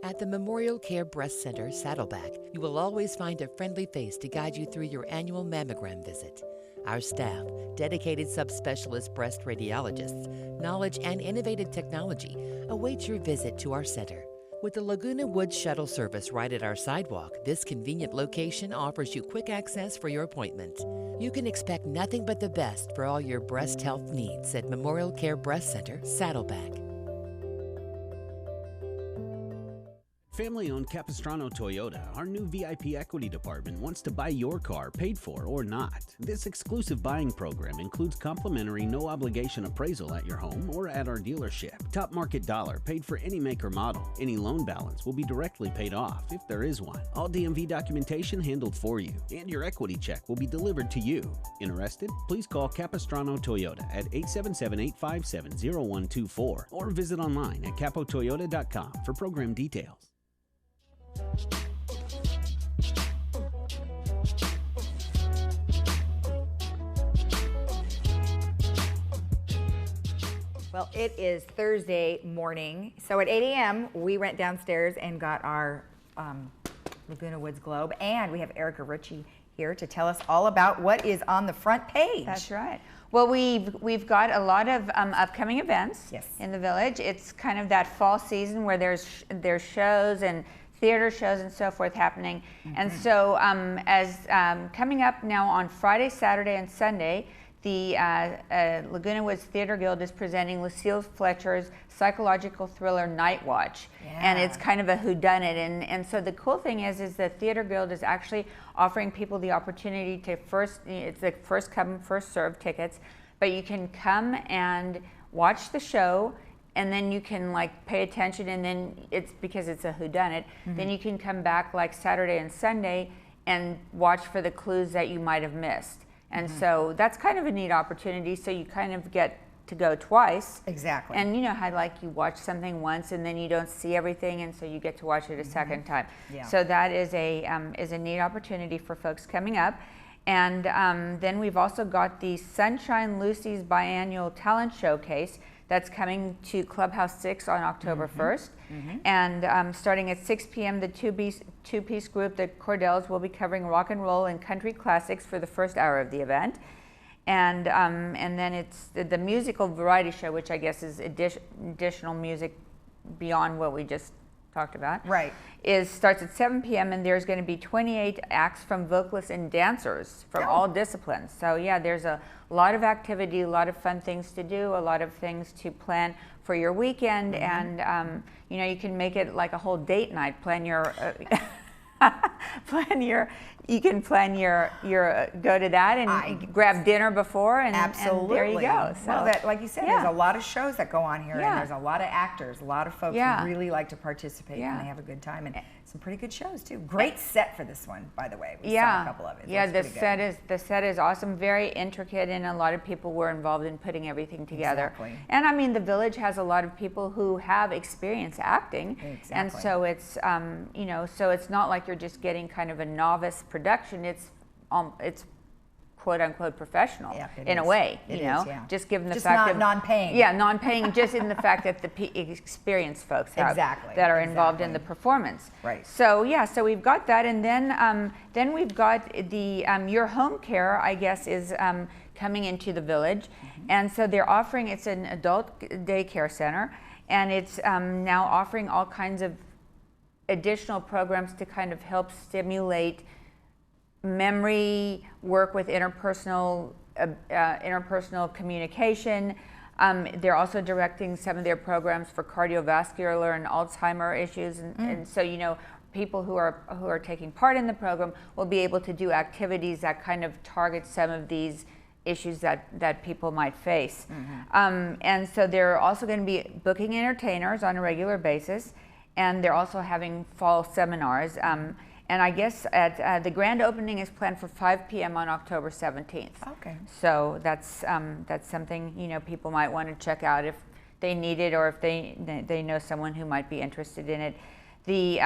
At the Memorial Care Breast Center, Saddleback, you will always find a friendly face to guide you through your annual mammogram visit. Our staff, dedicated subspecialist breast radiologists, knowledge, and innovative technology await your visit to our center. With the Laguna Woods shuttle service right at our sidewalk, this convenient location offers you quick access for your appointment. You can expect nothing but the best for all your breast health needs at Memorial Care Breast Center, Saddleback.
Family-owned Capistrano Toyota, our new VIP equity department, wants to buy your car, paid for or not. This exclusive buying program includes complimentary no-obligation appraisal at your home or at our dealership. Top market dollar paid for any make or model. Any loan balance will be directly paid off if there is one. All DMV documentation handled for you, and your equity check will be delivered to you. Interested? Please call Capistrano Toyota at 877-857-0124 or visit online at capotoyota.com for program details.
Well, it is Thursday morning. So at 8 a.m., we went downstairs and got our Laguna Woods Globe, and we have Erica Ritchie here to tell us all about what is on the front page.
That's right. Well, we've got a lot of upcoming events in the village. It's kind of that fall season where there's shows and theater shows and so forth happening. And so coming up now on Friday, Saturday, and Sunday, the Laguna Woods Theater Guild is presenting Lucille Fletcher's psychological thriller Night Watch. And it's kind of a whodunit. And so the cool thing is the Theater Guild is actually offering people the opportunity to it's like first come, first served tickets, but you can come and watch the show, and then you can like pay attention, and then it's because it's a whodunit, then you can come back like Saturday and Sunday and watch for the clues that you might have missed. And so that's kind of a neat opportunity. So you kind of get to go twice.
Exactly.
And you know how like you watch something once and then you don't see everything, and so you get to watch it a second time.
Yeah.
So that is a neat opportunity for folks coming up. And then we've also got the Sunshine Lucy's biannual talent showcase that's coming to Clubhouse 6 on October 1st. And starting at 6 p.m., the two-piece group, the Cordells, will be covering rock and roll and country classics for the first hour of the event. And then it's the musical variety show, which I guess is additional music beyond what we just talked about.
Right.
Starts at 7 p.m. and there's going to be 28 acts from vocalists and dancers from all disciplines. So yeah, there's a lot of activity, a lot of fun things to do, a lot of things to plan for your weekend, and you know, you can make it like a whole date night. Plan your you can plan your go to that and grab dinner before, and
Absolutely.
And there you go. So
well, that, like you said, there's a lot of shows that go on here, and there's a lot of actors, a lot of folks who really like to participate, and they have a good time, and some pretty good shows too. Great set for this one, by the way. We saw a couple of it.
The set is awesome, very intricate, and a lot of people were involved in putting everything together.
Exactly.
And I mean, the Village has a lot of people who have experience acting, and so it's you know, so it's not like you're just getting kind of a novice production. It's quote unquote professional in a way, you know, just given the fact that
non-paying.
Yeah, non-paying, just in the fact that the experienced folks have that are involved in the performance.
Right.
So yeah, so we've got that, and then we've got the Your Home Care, I guess, is coming into the Village, and so they're offering, it's an adult daycare center, and it's now offering all kinds of additional programs to kind of help stimulate memory, work with interpersonal communication. They're also directing some of their programs for cardiovascular and Alzheimer issues, and so, you know, people who are taking part in the program will be able to do activities that kind of target some of these issues that people might face. And so they're also going to be booking entertainers on a regular basis, and they're also having fall seminars. And I guess at the grand opening is planned for 5 p.m. on October 17th.
Okay.
So that's something, you know, people might want to check out if they need it, or if they know someone who might be interested in it. The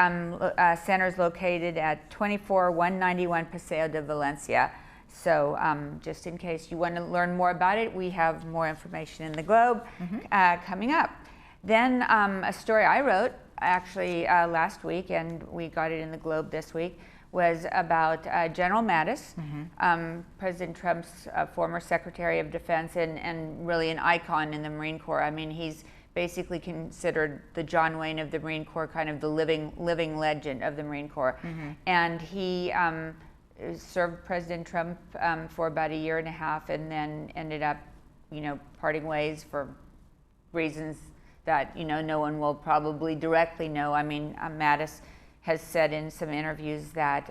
center is located at 24191 Paseo de Valencia. So just in case you want to learn more about it, we have more information in the Globe coming up. Then a story I wrote actually last week, and we got it in the Globe this week, was about General Mattis, President Trump's former Secretary of Defense, and really an icon in the Marine Corps. I mean, he's basically considered the John Wayne of the Marine Corps, kind of the living legend of the Marine Corps. And he served President Trump for about a year and a half, and then ended up, you know, parting ways for reasons that, you know, no one will probably directly know. I mean, Mattis has said in some interviews that,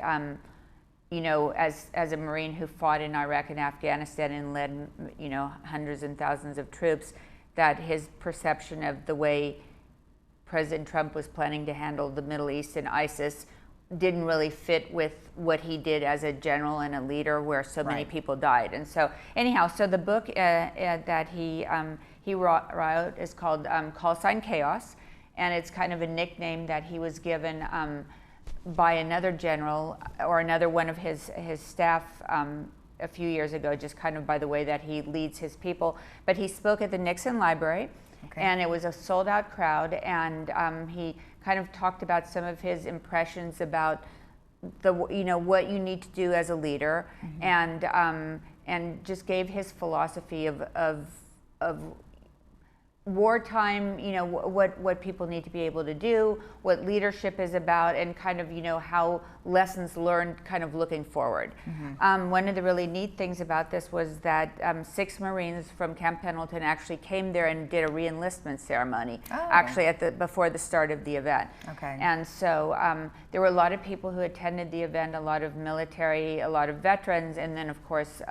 you know, as a Marine who fought in Iraq and Afghanistan and led, you know, hundreds and thousands of troops, that his perception of the way President Trump was planning to handle the Middle East and ISIS didn't really fit with what he did as a general and a leader, where so many people died. And so anyhow, so the book that he wrote is called Call Sign Chaos, and it's kind of a nickname that he was given by another general or another one of his staff a few years ago, just kind of by the way that he leads his people. But he spoke at the Nixon Library, and it was a sold-out crowd, and he kind of talked about some of his impressions about you know, what you need to do as a leader, and just gave his philosophy of wartime, you know, what people need to be able to do, what leadership is about, and kind of, you know, how lessons learned kind of looking forward. One of the really neat things about this was that 6 Marines from Camp Pendleton actually came there and did a re-enlistment ceremony, actually before the start of the event. And so there were a lot of people who attended the event, a lot of military, a lot of veterans, and then of course,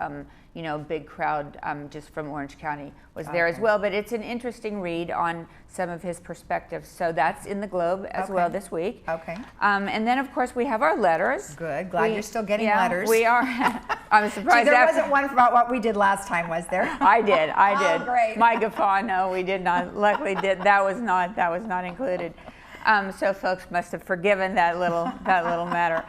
you know, a big crowd just from Orange County was there as well. But it's an interesting read on some of his perspectives. So that's in the Globe as well this week. And then of course we have our letters.
Good. Glad you're still getting letters.
We are. I'm surprised.
There wasn't one about what we did last time, was there?
I did.
Oh, great.
My guffaw. No, we did not. Luckily, that was not included. So folks must have forgiven that little matter.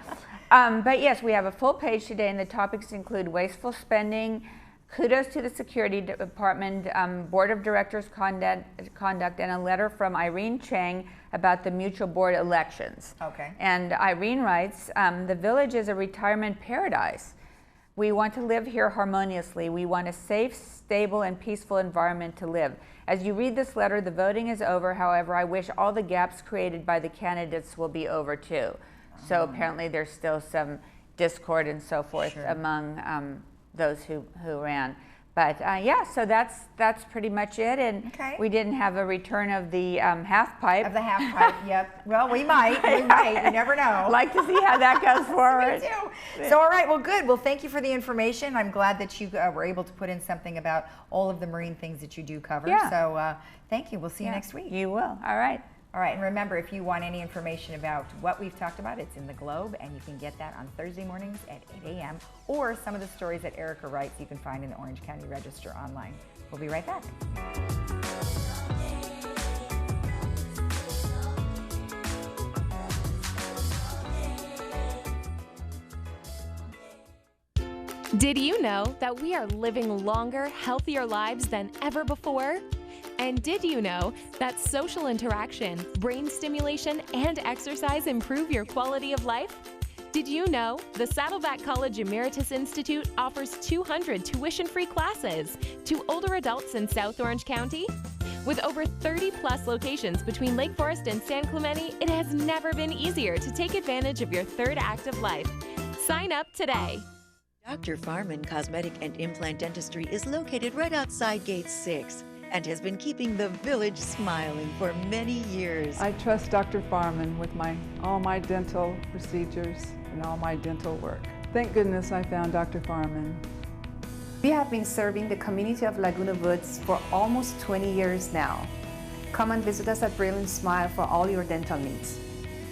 But yes, we have a full page today, and the topics include wasteful spending, kudos to the Security Department, Board of Directors conduct, and a letter from Irene Chang about the mutual board elections.
Okay.
And Irene writes, the village is a retirement paradise. We want to live here harmoniously. We want a safe, stable, and peaceful environment to live. As you read this letter, the voting is over. However, I wish all the gaps created by the candidates will be over too. So apparently there's still some discord and so forth among those who ran. But yeah, so that's pretty much it. And we didn't have a return of the half pipe.
Of the half pipe, yep. Well, we might. You never know.
Like to see how that goes forward.
Me too. So, all right, well, good. Well, thank you for the information. I'm glad that you were able to put in something about all of the marine things that you do cover.
Yeah.
So, thank you. We'll see you next week.
You will. All right.
All right, and remember, if you want any information about what we've talked about, it's in the Globe, and you can get that on Thursday mornings at 8 a.m. Or some of the stories that Erica writes you can find in the Orange County Register online. We'll be right back.
Did you know that we are living longer, healthier lives than ever before? And did you know that social interaction, brain stimulation, and exercise improve your quality of life? Did you know the Saddleback College Emeritus Institute offers 200 tuition-free classes to older adults in South Orange County? With over 30-plus locations between Lake Forest and San Clemente, it has never been easier to take advantage of your third act of life. Sign up today.
Dr. Farman Cosmetic and Implant Dentistry is located right outside Gate 6 and has been keeping the village smiling for many years.
I trust Dr. Farman with all my dental procedures and all my dental work. Thank goodness I found Dr. Farman.
We have been serving the community of Laguna Woods for almost 20 years now. Come and visit us at Brilliant Smile for all your dental needs.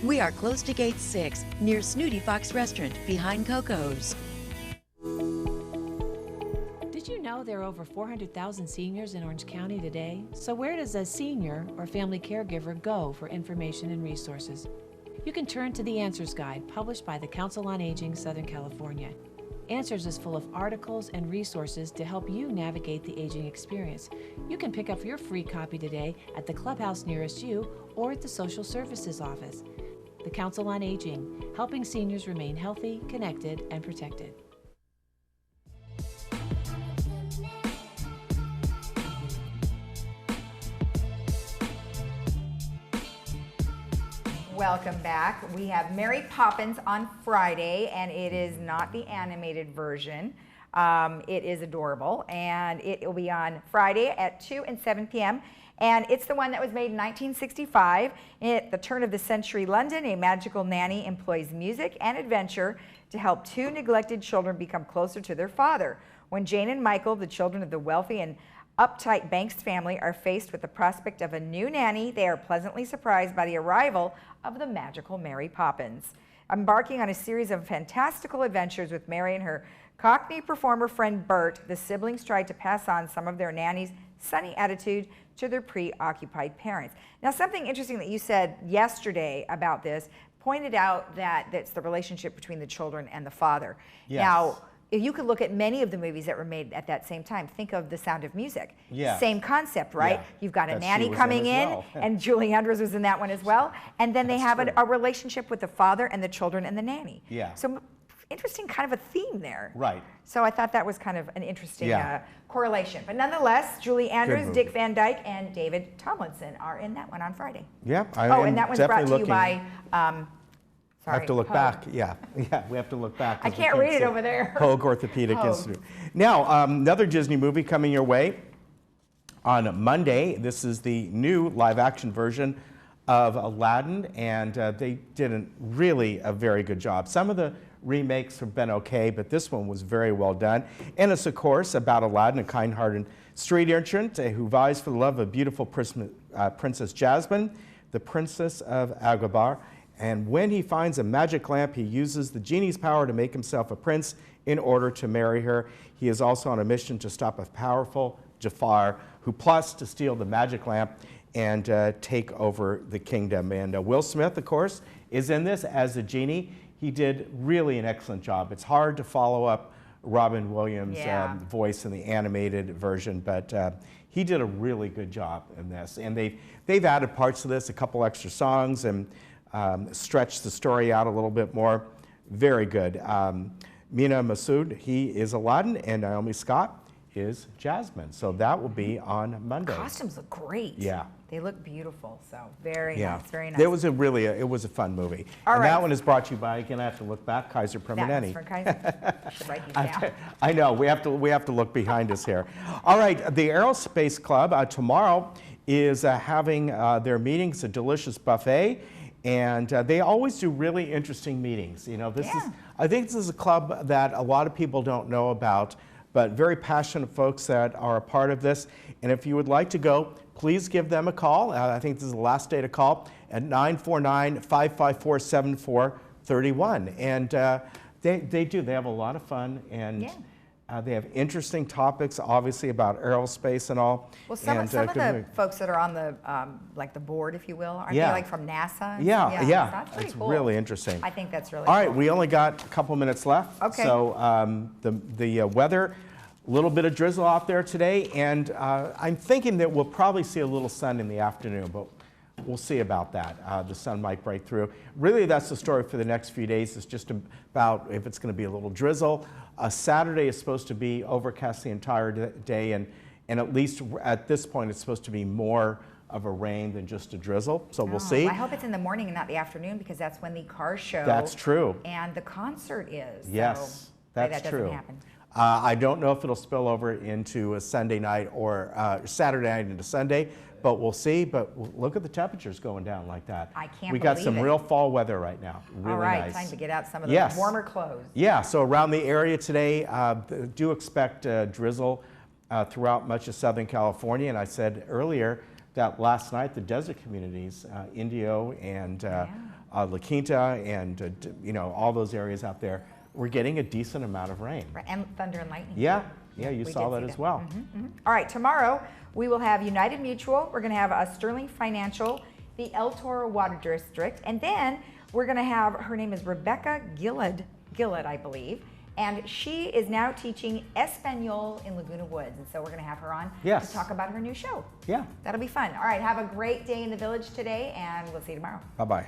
We are close to Gate 6, near Snooty Fox Restaurant, behind Coco's.
Did you know there are over 400,000 seniors in Orange County today? So where does a senior or family caregiver go for information and resources? You can turn to the Answers Guide, published by the Council on Aging, Southern California. Answers is full of articles and resources to help you navigate the aging experience. You can pick up your free copy today at the clubhouse nearest you or at the Social Services Office. The Council on Aging, helping seniors remain healthy, connected, and protected.
Welcome back. We have Mary Poppins on Friday, and it is not the animated version. It is adorable, and it will be on Friday at 2 and 7 p.m. And it's the one that was made in 1965. At the turn of the century London, a magical nanny employs music and adventure to help two neglected children become closer to their father. When Jane and Michael, the children of the wealthy and uptight Banks family, are faced with the prospect of a new nanny, they are pleasantly surprised by the arrival of the magical Mary Poppins. Embarking on a series of fantastical adventures with Mary and her Cockney performer friend Bert, the siblings try to pass on some of their nanny's sunny attitude to their preoccupied parents. Now, something interesting that you said yesterday about this pointed out that that's the relationship between the children and the father.
Yes.
Now, if you could look at many of the movies that were made at that same time. Think of The Sound of Music.
Yeah.
Same concept, right?
Yeah.
You've got a
That
nanny
she was
coming
in as
in,
well.
and Julie Andrews was in that one as well. And then they
That's
have
true.
a relationship with the father and the children and the nanny.
Yeah.
So interesting kind of a theme there.
Right.
So I thought that was kind of an interesting
Yeah.
correlation. But nonetheless, Julie Andrews,
movie.
Dick Van Dyke, and David Tomlinson are in that one on Friday.
Yeah, I
Oh,
am
and that one's brought
definitely
to you
looking.
by,
I have to look
Pogue.
back. Yeah, we have to look back.
I
'cause we
can't read it
see
over there.
Pogue Orthopedic
Pogue.
Institute. Now, another Disney movie coming your way on Monday. This is the new live-action version of Aladdin, and they did really a very good job. Some of the remakes have been okay, but this one was very well done. And it's, of course, about Aladdin, a kind-hearted street urchin who vies for the love of beautiful Princess Jasmine, the Princess of Agrabah. And when he finds a magic lamp, he uses the genie's power to make himself a prince in order to marry her. He is also on a mission to stop a powerful Jafar who plots to steal the magic lamp and take over the kingdom. And Will Smith, of course, is in this as the genie. he did really an excellent job. It's hard to follow up Robin Williams' voice in the animated version, but he did a really good job in this. And they've added parts to this, a couple extra songs, and stretched the story out a little bit more. Very good. Mina Masood, he is Aladdin, and Naomi Scott is Jasmine. So that will be on Monday.
Costumes look great.
Yeah.
They look beautiful. So very nice, very nice.
It was it was a fun movie.
All
and
right.
that one is brought to you by, again, I have to look back, Kaiser Permanente.
That was for Kaiser. I should write these down.
I know, we have to look behind us here. All right, the Aerospace Club tomorrow is having their meetings, a delicious buffet, and they always do really interesting meetings. You know, I think this is a club that a lot of people don't know about, but very passionate folks that are a part of this. And if you would like to go, please give them a call. I think this is the last day to call at 949-554-7431. And they have a lot of fun, and they have interesting topics, obviously, about aerospace and all.
Well, some of the folks that are on the like the board, if you will, aren't they like from NASA?
Yeah.
So that's pretty
It's
cool.
really interesting.
I think that's really
All
cool.
right, we only got a couple minutes left.
Okay.
So the weather, a little bit of drizzle out there today, and I'm thinking that we'll probably see a little sun in the afternoon, but we'll see about that. The sun might break through. Really, that's the story for the next few days. It's just about if it's going to be a little drizzle. Saturday is supposed to be overcast the entire day, and at least at this point, it's supposed to be more of a rain than just a drizzle. So we'll see.
I hope it's in the morning and not the afternoon, because that's when the car show.
That's true.
And the concert is.
Yes,
so
that's
that
true.
Doesn't happen.
I don't know if it'll spill over into a Sunday night or Saturday night into Sunday, but we'll see. But look at the temperatures going down like that.
I can't
We got
believe
some
it.
real fall weather right now. Really
All right,
nice.
time to get out some of the warmer clothes.
Yeah, so around the area today, do expect drizzle throughout much of Southern California. And I said earlier that last night the desert communities, Indio and La Quinta and all those areas out there, we're getting a decent amount of rain.
Right, and thunder and lightning.
Yeah, you
We
saw
did
that
see
as well.
All right, tomorrow we will have United Mutual. We're going to have Sterling Financial, the El Toro Water District, and then we're going to have, her name is Rebecca Gillett, I believe, and she is now teaching Espanol in Laguna Woods, and so we're going to have her on to talk about her new show.
Yeah.
That'll be fun. All right, have a great day in the village today, and we'll see you tomorrow.
Bye-bye.